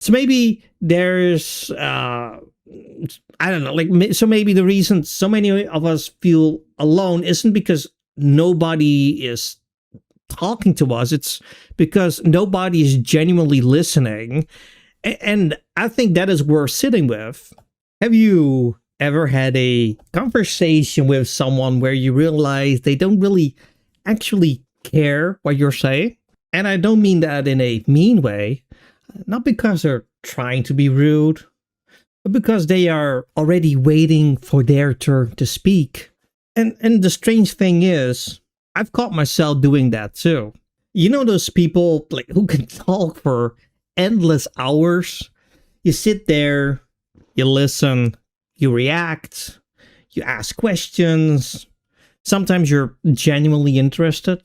So maybe there's I don't know, like so maybe the reason so many of us feel alone isn't because nobody is talking to us. It's because nobody is genuinely listening. And I think that is worth sitting with. Have you ever had a conversation with someone where you realize they don't really actually care what you're saying? And I don't mean that in a mean way, not because they're trying to be rude, but because they are already waiting for their turn to speak. And the strange thing is, I've caught myself doing that too. You know those people like who can talk for endless hours? You sit there, you listen, you react, you ask questions. Sometimes you're genuinely interested.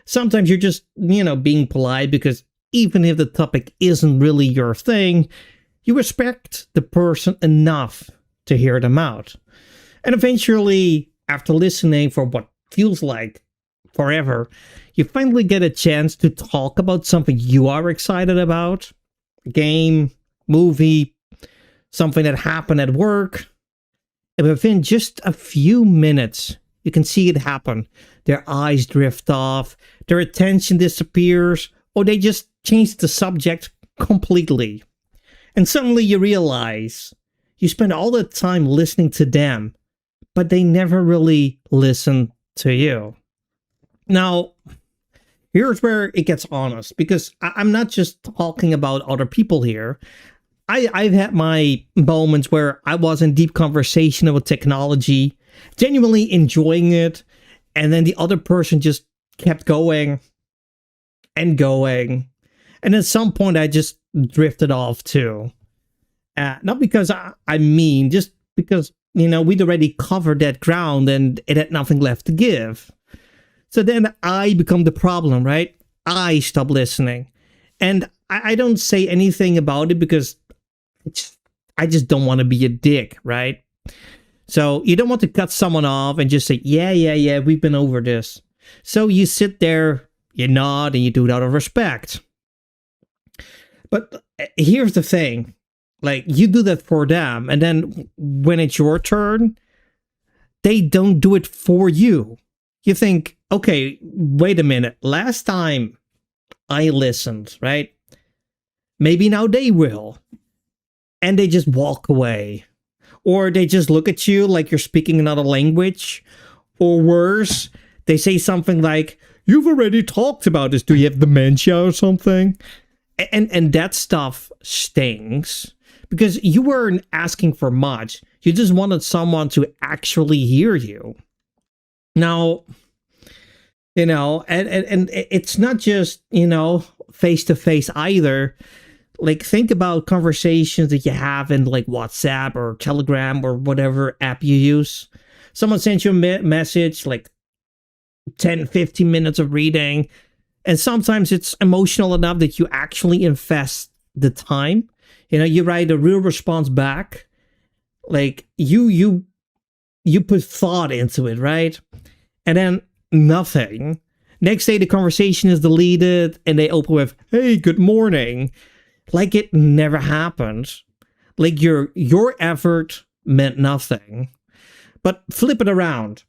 Sometimes you're just, being polite because even if the topic isn't really your thing, you respect the person enough to hear them out. And eventually, after listening for what feels like forever, you finally get a chance to talk about something you are excited about. A game, movie, something that happened at work. And within just a few minutes, you can see it happen. Their eyes drift off, their attention disappears, or they just change the subject completely. And suddenly you realize you spend all the time listening to them, but they never really listen to you. Now, here's where it gets honest, because I'm not just talking about other people here. I've had my moments where I was in deep conversation about technology, genuinely enjoying it, and then the other person just kept going and going. And at some point, I just drifted off too. Not because I mean, just because, we'd already covered that ground and it had nothing left to give. So then I become the problem, right? I stop listening. And I don't say anything about it because I just don't want to be a dick, right? So you don't want to cut someone off and just say, yeah, we've been over this. So you sit there, you nod, and you do it out of respect. But here's the thing. Like, you do that for them, and then when it's your turn, they don't do it for you. You think, okay, wait a minute. Last time I listened, right? Maybe now they will. And they just walk away. Or they just look at you like you're speaking another language. Or worse, they say something like, you've already talked about this. Do you have dementia or something? And that stuff stings. Because you weren't asking for much. You just wanted someone to actually hear you. Now, and it's not just, face to face either. Like, think about conversations that you have in like WhatsApp or Telegram or whatever app you use. Someone sends you a message, like 10, 15 minutes of reading. And sometimes it's emotional enough that you actually invest the time. You write a real response back. Like, you put thought into it, right? And then nothing. Next day, the conversation is deleted and they open with, hey, good morning. Like it never happened. Like your effort meant nothing. But flip it around.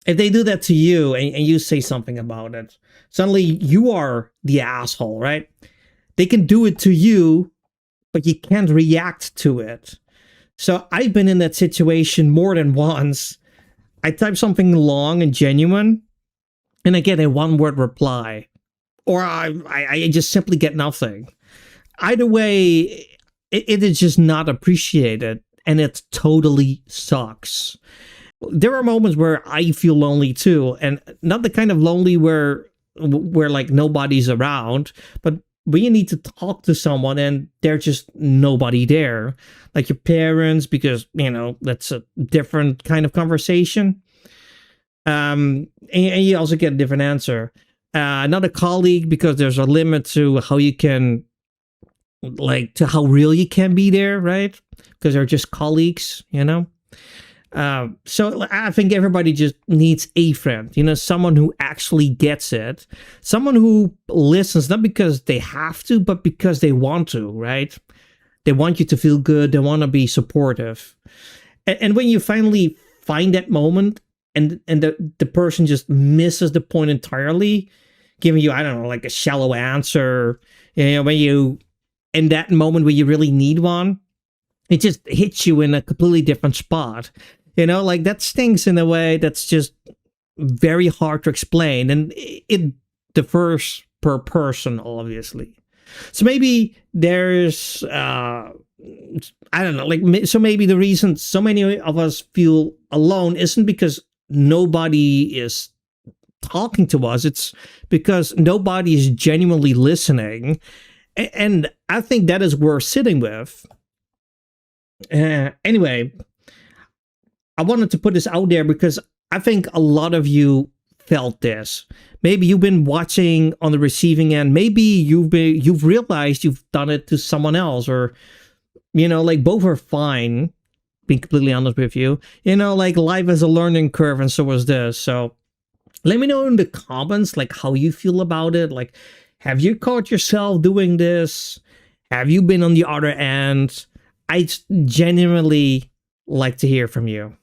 If they do that to you and you say something about it, suddenly you are the asshole, right? They can do it to you, but you can't react to it. So I've been in that situation more than once. I type something long and genuine, and I get a one-word reply. Or I just simply get nothing. Either way, it is just not appreciated, and it totally sucks. There are moments where I feel lonely too, and not the kind of lonely where like nobody's around, but when you need to talk to someone and there's just nobody there, like your parents, because that's a different kind of conversation. And you also get a different answer. Not a colleague, because there's a limit to how you can, like, to how real you can be there, right? Because they're just colleagues, So I think everybody just needs a friend, someone who actually gets it, someone who listens, not because they have to, but because they want to, right? They want you to feel good. They want to be supportive. And when you finally find that moment and the person just misses the point entirely, giving you, I don't know, like a shallow answer, when you, in that moment where you really need one, it just hits you in a completely different spot. Like that stings in a way that's just very hard to explain. And it differs per person, obviously. So maybe there's, I don't know, so maybe the reason so many of us feel alone isn't because nobody is talking to us. It's because nobody is genuinely listening. And I think that is worth sitting with. Anyway, I wanted to put this out there because I think a lot of you felt this. Maybe you've been watching on the receiving end. Maybe you've realized you've done it to someone else, or like both are fine. Being completely honest with you, like life is a learning curve, and so is this. So let me know in the comments like how you feel about it. Like, have you caught yourself doing this? Have you been on the other end? I genuinely like to hear from you.